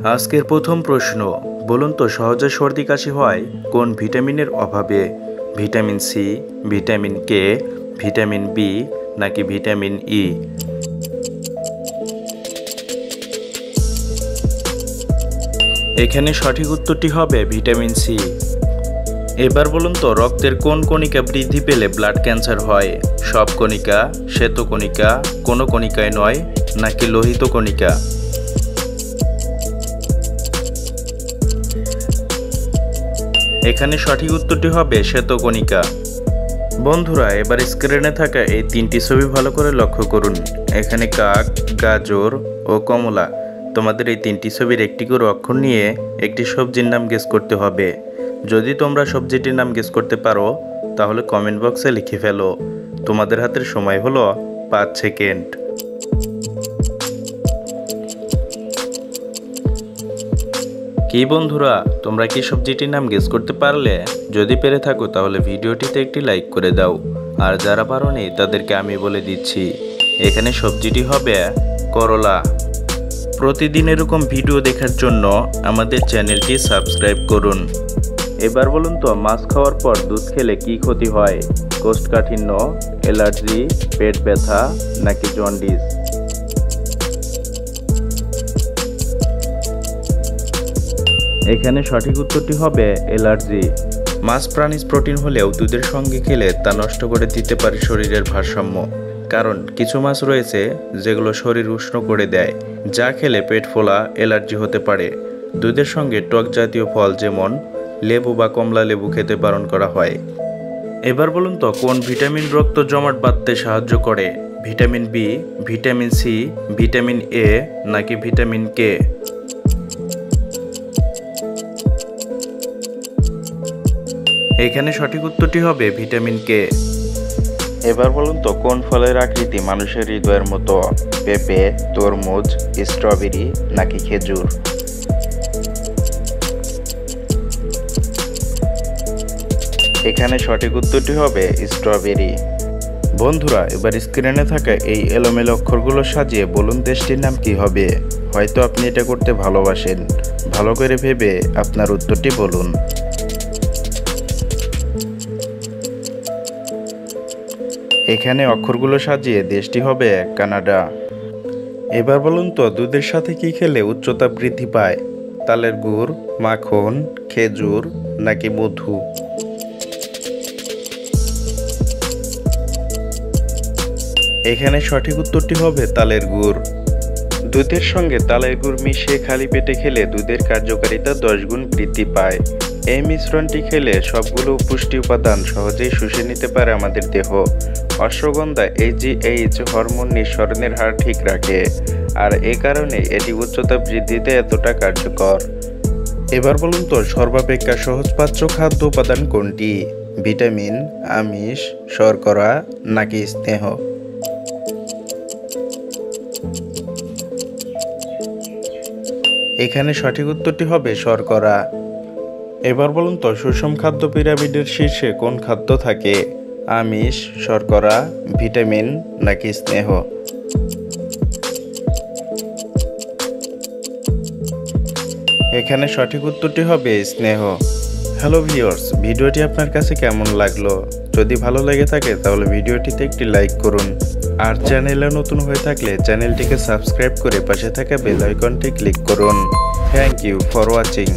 আজকের প্রথম প্রশ্ন, বলুন তো সহজে সর্দি কাশি হয় কোন ভিটামিনের অভাবে? Vitamin C, vitamin K, vitamin B নাকি ভিটামিন ই? এখানে সঠিক উত্তরটি হবে ভিটামিন সি। এবার বলুন তো রক্তের কোন কণিকা বৃদ্ধি পেলে ব্লাড ক্যান্সার হয়? সব কণিকা, শ্বেত কণিকা, কোনো কণিকায় নয় নাকি লোহিত কণিকা? এখানে সঠিক উত্তরটি হবে শ্বেত কণিকা। বন্ধুরা, এবার স্ক্রিনে থাকা এই তিনটি ছবি ভালো করে লক্ষ্য করুন। এখানে কাক, গাজর ও কমলা। তোমাদের এই তিনটি ছবির একটি করে অক্ষর নিয়ে একটি সবজির নাম গেস করতে হবে। যদি তোমরা সবজিটির নাম গেস করতে পারো তাহলে কমেন্ট বক্সে লিখে ফেলো। তোমাদের হাতের সময় হলো 5 সেকেন্ড। কি বন্ধুরা, তোমরা কি সবজিটির নাম গেস করতে পারলে? যদি পেরে থাকো তাহলে ভিডিওটিতে একটি লাইক করে দাও, আর যারা পারোনি তাদেরকে আমি বলে দিচ্ছি, এখানে সবজিটি হবে করলা। প্রতিদিন এরকম ভিডিও দেখার জন্য আমাদের চ্যানেলটি সাবস্ক্রাইব করুন। এবার বলুন তো মাছ খাওয়ার পর দুধ খেলে কি ক্ষতি হয়? কোষ্ঠকাঠিন্য, অ্যালার্জি, পেট ব্যথা নাকি জন্ডিস? এখানে সঠিক উত্তরটি হবে অ্যালার্জি। মাছ প্রাণীজ প্রোটিন হলেও দুধের সঙ্গে খেলে তা নষ্ট করে দিতে পারে শরীরের ভারসাম্য। কারণ কিছু মাছ রয়েছে যেগুলো শরীর উষ্ণ করে দেয়, যা খেলে পেট ফোলা, অ্যালার্জি হতে পারে। দুধের সঙ্গে টক জাতীয় ফল যেমন লেবু বা কমলা লেবু খেতে বারণ করা হয়। এবার বলুন তো কোন ভিটামিন রক্ত জমাট বাঁধতে সাহায্য করে? Vitamin B, vitamin C, vitamin A নাকি ভিটামিন কে? এখানে সঠিক উত্তরটি হবে ভিটামিন কে। এবার বলুন তো কোন ফলের আকৃতি মানুষের হৃদয়ের মতো? পেঁপে, তরমুজ, স্ট্রবেরি নাকি খেজুর? এখানে সঠিক উত্তরটি হবে স্ট্রবেরি। বন্ধুরা, এবার স্ক্রিনে থাকা এই এলোমেলো অক্ষরগুলো সাজিয়ে বলুন দেশটির নাম কি হবে? হয়তো আপনি এটা করতে ভালোবাসেন। ভালো করে ভেবে আপনার উত্তরটি বলুন। এখানে অক্ষরগুলো সাজিয়ে দেশটি হবে কানাডা। এবার বলুন তো দুধের সাথে কি খেলে উচ্চতা বৃদ্ধি পায়? তালের গুড়, মাখন, খেজুর নাকি মধু? এখানে সঠিক উত্তরটি হবে তালের গুড়। দুধের সঙ্গে তালের গুড় মিশিয়ে খালি পেটে খেলে দুধের কার্যকারিতা 10 গুণ বৃদ্ধি পায়। এই মিশ্রণটি খেলে সবগুলো পুষ্টি উপাদান সহজেই শুষে নিতে পারে আমাদের দেহ। অশ্বগন্ধা AGH হরমোন নিঃসরণের হার ঠিক রাখে, আর এ কারণে এটি উচ্চতা বৃদ্ধিতে এতটা কার্যকর। এবার বলুন তো সর্বাপেক্ষা সহজপাচ্য খাদ্য উপাদান কোনটি? ভিটামিন, আমিষ, শর্করা নাকি স্নেহ? এখানে সঠিক উত্তরটি হবে শর্করা। এবার বলুন তো সুষম খাদ্য পিরামিডের শীর্ষে কোন খাদ্য থাকে? আমিষ, শর্করা, ভিটামিন নাকি স্নেহ? এখানে সঠিক উত্তরটি হবে স্নেহ। হ্যালো ভিউয়ার্স, ভিডিওটি আপনার কাছে কেমন লাগলো? যদি ভালো লেগে থাকে তাহলে ভিডিওটিতে একটি লাইক করুন, আর চ্যানেলে নতুন হয়ে থাকলে চ্যানেলটিকে সাবস্ক্রাইব করে পাশে থাকা বেল আইকনটি ক্লিক করুন। Thank you for watching.